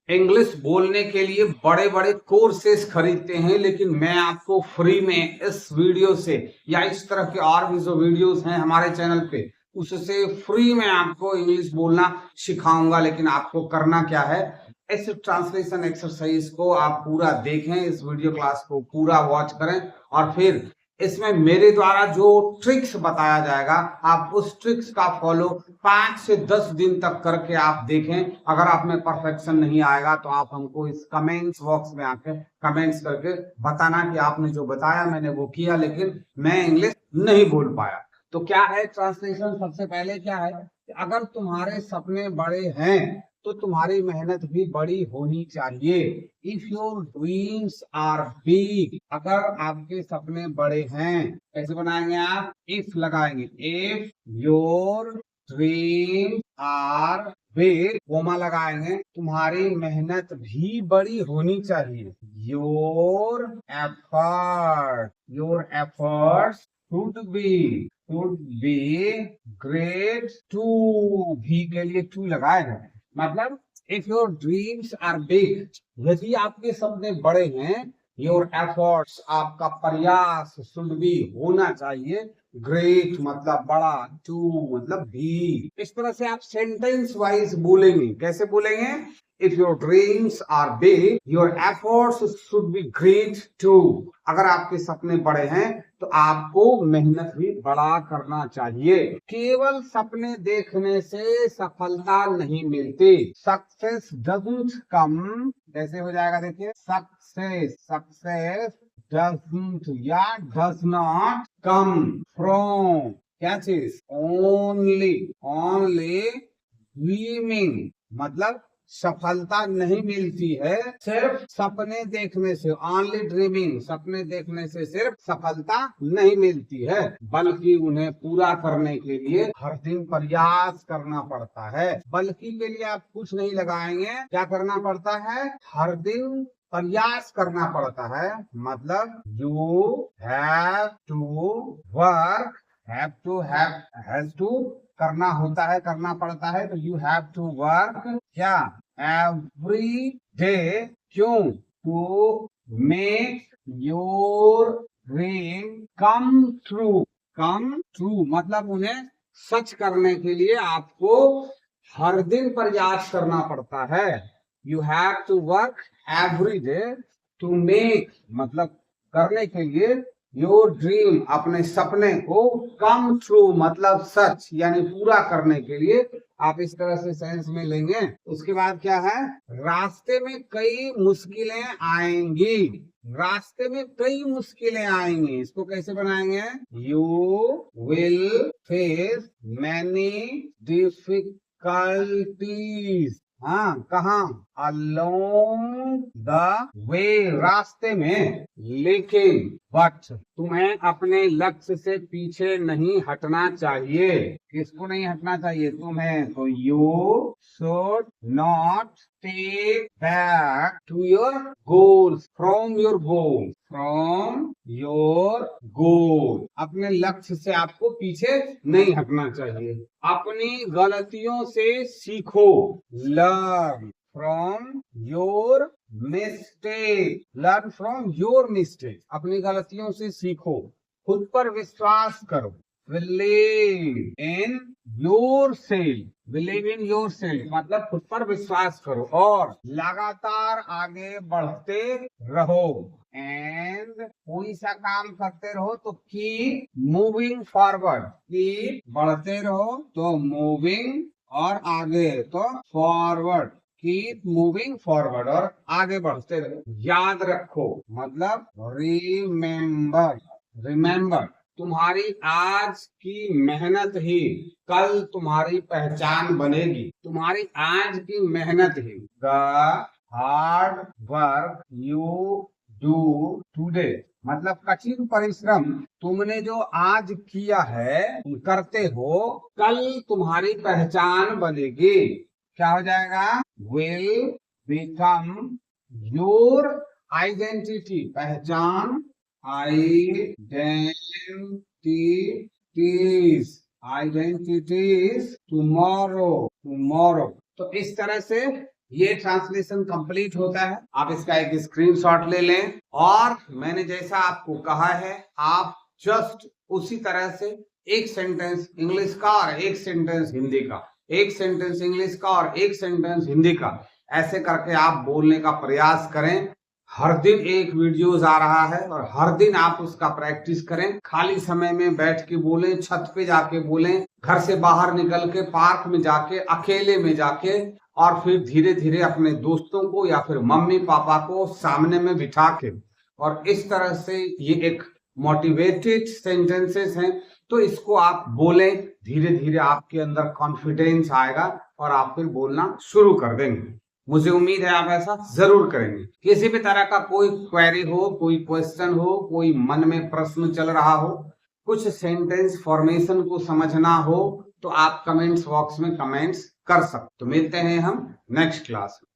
English बोलने के लिए बड़े बड़े कोर्सेस खरीदते हैं, लेकिन मैं आपको फ्री में इस वीडियो से या इस तरह के और भी जो वीडियोस हैं हमारे चैनल पे, उससे फ्री में आपको इंग्लिश बोलना सिखाऊंगा। लेकिन आपको करना क्या है, इस ट्रांसलेशन एक्सरसाइज को आप पूरा देखें, इस वीडियो क्लास को पूरा वॉच करें, और फिर इसमें मेरे द्वारा जो ट्रिक्स बताया जाएगा आप उस ट्रिक्स का फॉलो 5 से 10 दिन तक करके आप देखें। अगर आप में परफेक्शन नहीं आएगा तो आप हमको इस कमेंट्स बॉक्स में आके कमेंट्स करके बताना कि आपने जो बताया मैंने वो किया, लेकिन मैं इंग्लिश नहीं बोल पाया। तो क्या है ट्रांसलेशन, सबसे पहले क्या है, अगर तुम्हारे सपने बड़े हैं तो तुम्हारी मेहनत भी बड़ी होनी चाहिए। If your dreams are big, अगर आपके सपने बड़े हैं, कैसे बनाएंगे आप, इफ लगाएंगे, if your dreams are big, comma लगाएंगे, तुम्हारी मेहनत भी बड़ी होनी चाहिए। Your efforts should be great too, भी के लिए टू लगाएंगे, मतलब if your dreams are big, यदि आपके सपने बड़े हैं, योर एफर्ट्स आपका प्रयास, शुड बी होना चाहिए, ग्रेट मतलब बड़ा, टू मतलब भी। इस तरह से आप सेंटेंस वाइज बोलेंगे। कैसे बोलेंगे, if your dreams are big your efforts should be great too. अगर आपके सपने बड़े हैं तो आपको मेहनत भी बड़ा करना चाहिए। केवल सपने देखने से सफलता नहीं मिलती। सक्सेस डजंट कम, कैसे हो जाएगा देखिए, सक्सेस डजंट या डज नॉट कम फ्रॉम, क्या चीज, ओनली ड्रीमिंग, मतलब सफलता नहीं मिलती है सिर्फ सपने देखने से। ओनली ड्रीमिंग, सपने देखने से सिर्फ सफलता नहीं मिलती है, बल्कि उन्हें पूरा करने के लिए हर दिन प्रयास करना पड़ता है। बल्कि के लिए आप कुछ नहीं लगाएंगे, क्या करना पड़ता है, हर दिन प्रयास करना पड़ता है, मतलब you have to work, has to करना होता है, करना पड़ता है, तो यू हैव टू वर्क क्या, एवरी डे, क्यों, to make your dream come true, मतलब उन्हें सच करने के लिए आपको हर दिन प्रयास करना पड़ता है। You have to work every day to make, मतलब करने के लिए, योर ड्रीम अपने सपने को, कम ट्रू मतलब सच, यानी पूरा करने के लिए। आप इस तरह से सेंस में लेंगे। उसके बाद क्या है, रास्ते में कई मुश्किलें आएंगी, रास्ते में कई मुश्किलें आएंगी, इसको कैसे बनाएंगे, you will face many difficulties, हाँ कहा, अलोंग द वे, रास्ते में, लेकिन बट तुम्हें अपने लक्ष्य से पीछे नहीं हटना चाहिए। किसको नहीं हटना चाहिए, तुम्हें, तो you should not take back to your goals, from your goal, अपने लक्ष्य से आपको पीछे नहीं हटना चाहिए। अपनी गलतियों से सीखो, लर्न फ्रॉम योर मिस्टेक, अपनी गलतियों से सीखो। खुद पर विश्वास करो, बिलीव इन योर सेल्फ, मतलब खुद पर विश्वास करो, और लगातार आगे बढ़ते रहो, एंड कोई सा काम करते रहो तो कीप मूविंग फॉरवर्ड, कीप बढ़ते रहो तो मूविंग, और आगे तो फॉरवर्ड, कीप मूविंग फॉरवर्ड, और आगे बढ़ते रहो। याद रखो मतलब रिमेंबर, तुम्हारी आज की मेहनत ही कल तुम्हारी पहचान बनेगी, तुम्हारी आज की मेहनत ही, the hard work you do today, मतलब कठिन परिश्रम तुमने जो आज किया है, करते हो, कल तुम्हारी पहचान बनेगी। क्या हो जाएगा, विल बिकम योर आइडेंटिटी, पहचान, आइडेंटिटीज टुमारो। तो इस तरह से ये ट्रांसलेशन कंप्लीट होता है। आप इसका एक स्क्रीनशॉट ले लें और मैंने जैसा आपको कहा है आप जस्ट उसी तरह से एक सेंटेंस इंग्लिश का और एक सेंटेंस हिंदी का, एक सेंटेंस इंग्लिश का और एक सेंटेंस हिंदी का, ऐसे करके आप बोलने का प्रयास करें। हर दिन एक वीडियोस आ रहा है और हर दिन आप उसका प्रैक्टिस करें। खाली समय में बैठ के बोलें, छत पे जाके बोलें, घर से बाहर निकल के पार्क में जाके, अकेले में जाके, और फिर धीरे धीरे अपने दोस्तों को या फिर मम्मी पापा को सामने में बिठा के, और इस तरह से ये एक मोटिवेटेड सेंटेंसेस हैं, तो इसको आप बोलें। धीरे धीरे आपके अंदर कॉन्फिडेंस आएगा और आप फिर बोलना शुरू कर देंगे। मुझे उम्मीद है आप ऐसा जरूर करेंगे। किसी भी तरह का कोई क्वेरी हो, कोई क्वेश्चन हो, कोई मन में प्रश्न चल रहा हो, कुछ सेंटेंस फॉर्मेशन को समझना हो, तो आप कमेंट्स बॉक्स में कमेंट्स कर सकते। तो मिलते हैं हम नेक्स्ट क्लास में।